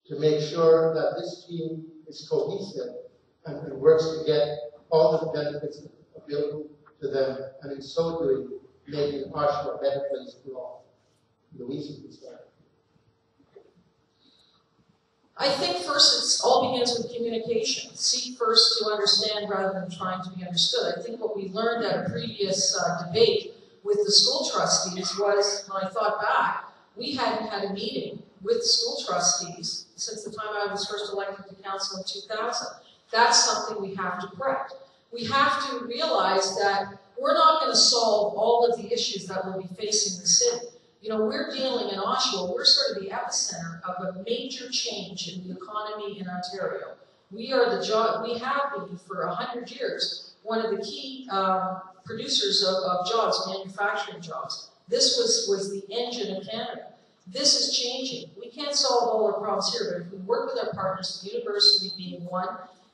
to make sure that this team is cohesive and works to get all the benefits available to them, and in so doing, making Oshawa a better place to all. Louise, please start. I think first it all begins with communication. Seek first to understand rather than trying to be understood. I think what we learned at a previous debate with the school trustees was, when I thought back, we hadn't had a meeting with school trustees since the time I was first elected to council in 2000. That's something we have to correct. We have to realize that we're not going to solve all of the issues that will be facing the city. You know, we're dealing in Oshawa, we're sort of the epicenter of a major change in the economy in Ontario. We are we have been for 100 years, one of the key producers of jobs, manufacturing jobs. This was the engine of Canada. This is changing. We can't solve all our problems here, but if we work with our partners, the university being one,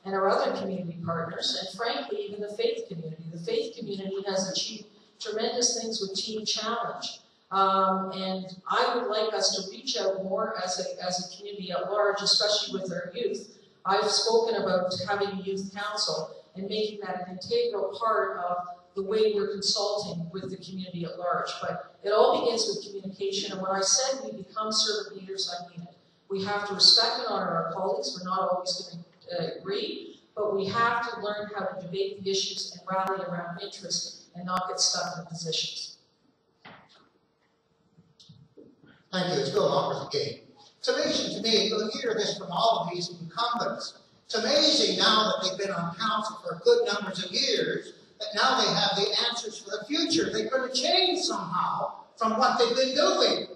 and our other community partners, and frankly, even the faith community. The faith community has achieved tremendous things with Team Challenge. And I would like us to reach out more as a community at large, especially with our youth. I've spoken about having a youth council and making that an integral part of the way we're consulting with the community at large. But it all begins with communication, and when I said we become servant leaders, I mean it. We have to respect and honor our colleagues. We're not always going to agree, but we have to learn how to debate the issues and rally around interest and not get stuck in positions. Thank you. It's Bill Hoppers again. It's amazing to me, you'll hear this from all of these incumbents. It's amazing now that they've been on council for good numbers of years, that now they have the answers for the future. They're going to change somehow from what they've been doing.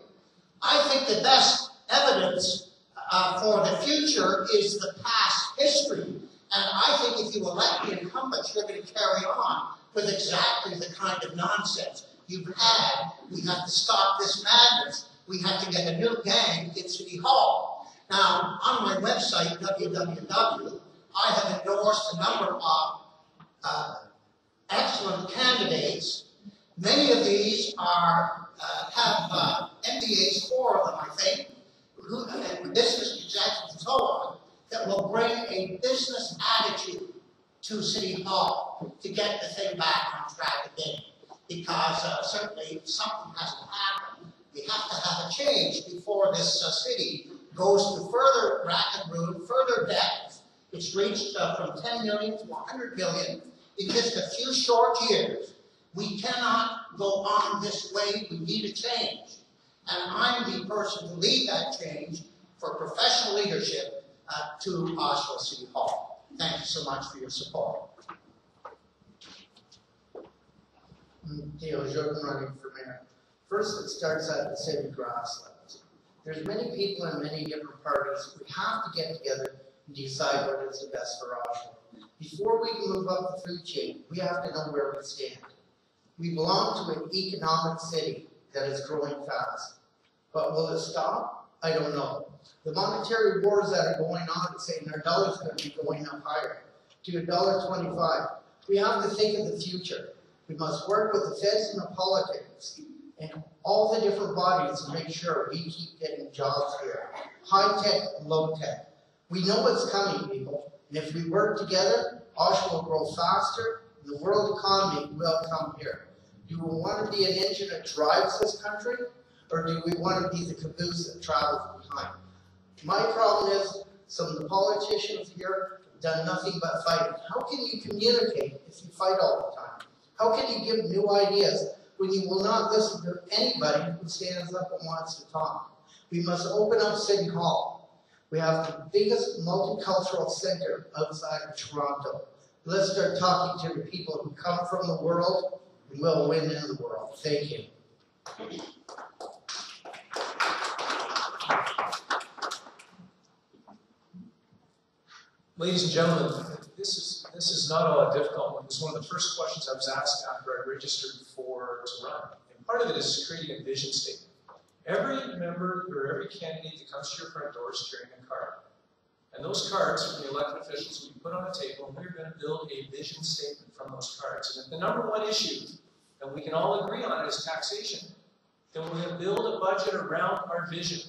I think the best evidence for the future is the past history. And I think if you elect the incumbents, you're going to carry on with exactly the kind of nonsense you've had. We have to stop this madness. We have to get a new gang in City Hall. Now, on my website, www, I have endorsed a number of excellent candidates. Many of these have MBAs, 4 of them, I think, and business executives and so on, that will bring a business attitude to City Hall to get the thing back on track again. Because certainly something hasn't happened. We have to have a change before this city goes to further rapid ruin, further debt. It's reached from 10 million to 100 billion in just a few short years. We cannot go on this way. We need a change. And I'm the person to lead that change for professional leadership to Oshawa City Hall. Thank you so much for your support. Theo Jordan running for mayor. First, it starts at the city grasslands. There's many people in many different parties. We have to get together and decide what is the best for Oshawa. Before we can move up the food chain, we have to know where we stand. We belong to an economic city that is growing fast. But will it stop? I don't know. The monetary wars that are going on, saying our dollar is going to be going up higher to $1.25. We have to think of the future. We must work with the feds and the politics and all the different bodies to make sure we keep getting jobs here. High tech and low tech. We know what's coming, people. And if we work together, Oshawa will grow faster and the world economy will come here. Do we want to be an engine that drives this country? Or do we want to be the caboose that travels behind? My problem is some of the politicians here have done nothing but fighting. How can you communicate if you fight all the time? How can you give new ideas when you will not listen to anybody who stands up and wants to talk? We must open up City Hall. We have the biggest multicultural center outside of Toronto. Let's start talking to the people who come from the world and will win in the world. Thank you. Ladies and gentlemen, this is not all that difficult one. It was one of the first questions I was asked after I registered to run. And part of it is creating a vision statement. Every member or every candidate that comes to your front door is carrying a card. And those cards from the elected officials will be put on a table, and we're going to build a vision statement from those cards. And if the number one issue that we can all agree on is taxation, then we're going to build a budget around our vision.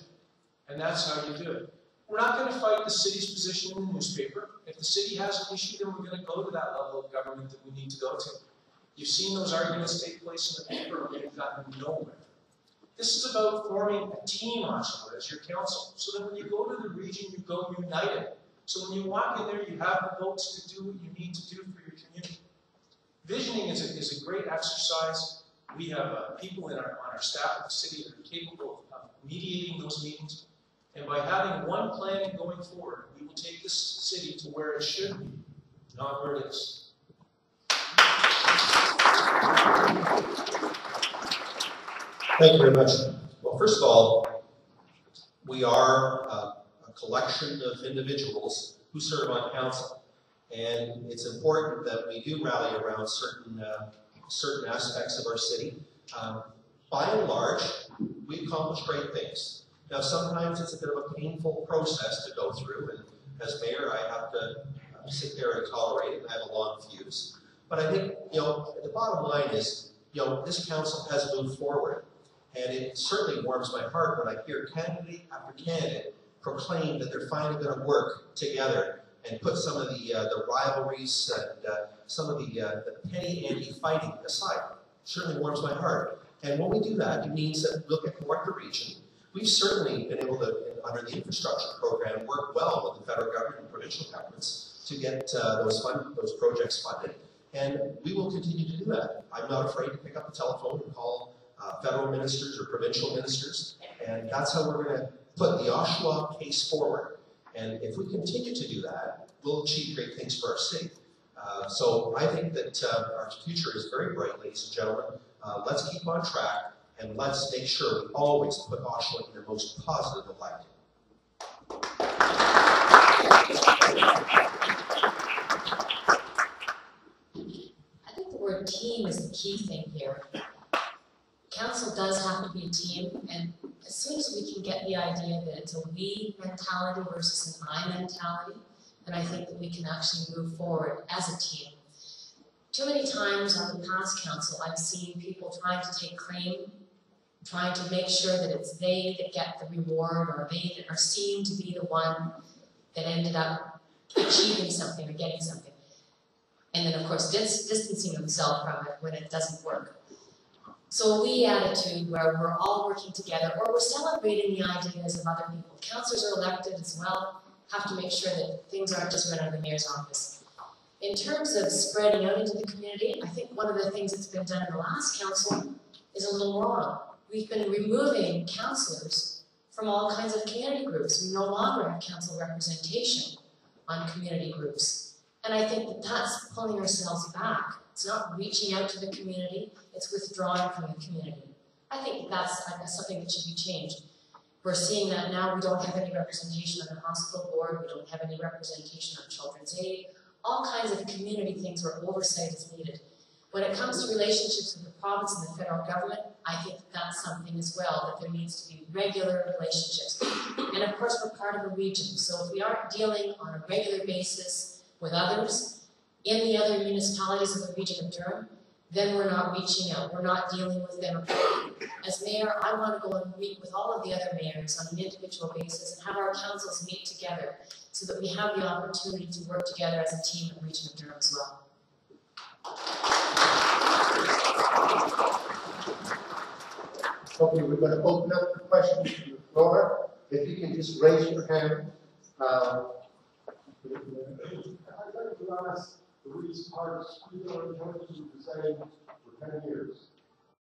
And that's how you do it. We're not going to fight the city's position in the newspaper. If the city has an issue, then we're going to go to that level of government that we need to go to. You've seen those arguments take place in the paper, and we've gotten nowhere. This is about forming a team, Oshawa, as your council, so that when you go to the region, you go united. So when you walk in there, you have the votes to do what you need to do for your community. Visioning is a great exercise. We have people on our staff at the city that are capable of mediating those meetings. And by having one plan going forward, we will take this city to where it should be, not where it is. Thank you very much. Well, first of all, we are a collection of individuals who serve on council. And it's important that we do rally around certain aspects of our city. By and large, we accomplish great things. Now, sometimes it's a bit of a painful process to go through, and as mayor, I have to sit there and tolerate it, and I have a long fuse. But I think, the bottom line is, this council has moved forward, and it certainly warms my heart when I hear candidate after candidate proclaim that they're finally going to work together and put some of the rivalries and some of the petty anti-fighting aside. It certainly warms my heart. And when we do that, it means that we look at the region. We've certainly been able to, under the infrastructure program, work well with the federal government and provincial governments to get those projects funded. And we will continue to do that. I'm not afraid to pick up the telephone and call federal ministers or provincial ministers. And that's how we're going to put the Oshawa case forward. And if we continue to do that, we'll achieve great things for our city. So I think that our future is very bright, ladies and gentlemen. Let's keep on track, and let's make sure we always put Oshawa in the most positive of light. I think the word team is the key thing here. Council does have to be a team, and as soon as we can get the idea that it's a we mentality versus an I mentality, then I think that we can actually move forward as a team. Too many times on the past council, I've seen people trying to take claim, trying to make sure that it's they that get the reward, or they that are seen to be the one that ended up achieving something or getting something. And then, of course, distancing themselves from it when it doesn't work. So a we attitude where we're all working together, or we're celebrating the ideas of other people. Councillors are elected as well, have to make sure that things aren't just run out of the mayor's office. In terms of spreading out into the community, I think one of the things that's been done in the last council is a little wrong. We've been removing councillors from all kinds of community groups. We no longer have council representation on community groups. And I think that that's pulling ourselves back. It's not reaching out to the community, it's withdrawing from the community. I think that's something that should be changed. We're seeing that now. We don't have any representation on the hospital board, we don't have any representation on Children's Aid, all kinds of community things where oversight is needed. When it comes to relationships with the province and the federal government, I think that's something as well, that there needs to be regular relationships. And of course, we're part of a region, so if we aren't dealing on a regular basis with others in the other municipalities of the region of Durham, then we're not reaching out, we're not dealing with them. As mayor, I want to go and meet with all of the other mayors on an individual basis and have our councils meet together so that we have the opportunity to work together as a team in the region of Durham as well. Okay, we're going to open up for questions from the floor. If you can just raise your hand. I'd like to ask the Reese Park School in terms of design for 10 years.